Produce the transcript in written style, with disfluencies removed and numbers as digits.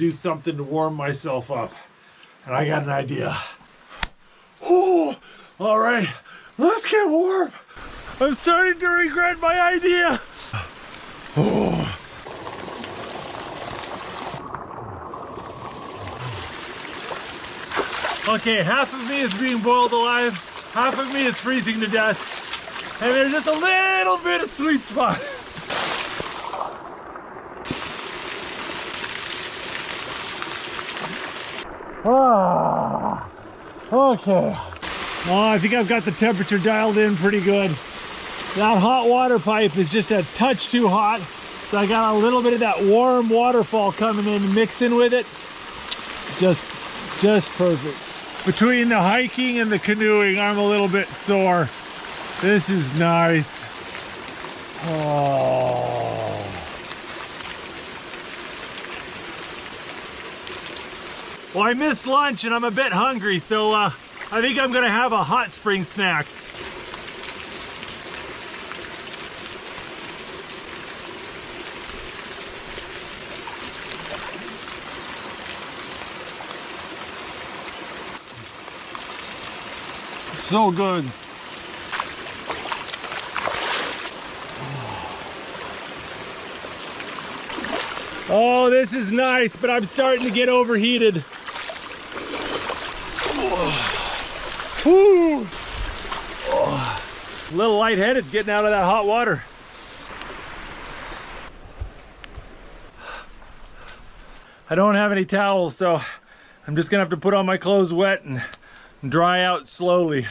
do something to warm myself up. And I got an idea. Oh, all right, let's get warm. I'm starting to regret my idea. Oh. Okay, half of me is being boiled alive, half of me is freezing to death, and there's just a little bit of sweet spot. Ah, okay. Oh, I think I've got the temperature dialed in pretty good. That hot water pipe is just a touch too hot, so I got a little bit of that warm waterfall coming in, mixing with it. Just perfect. Between the hiking and the canoeing, I'm a little bit sore. This is nice. Oh. Well, I missed lunch and I'm a bit hungry, so I think I'm gonna have a hot spring snack. So good. Oh, this is nice, but I'm starting to get overheated. Whew. Oh, a little lightheaded getting out of that hot water. I don't have any towels, so I'm just gonna have to put on my clothes wet and dry out slowly.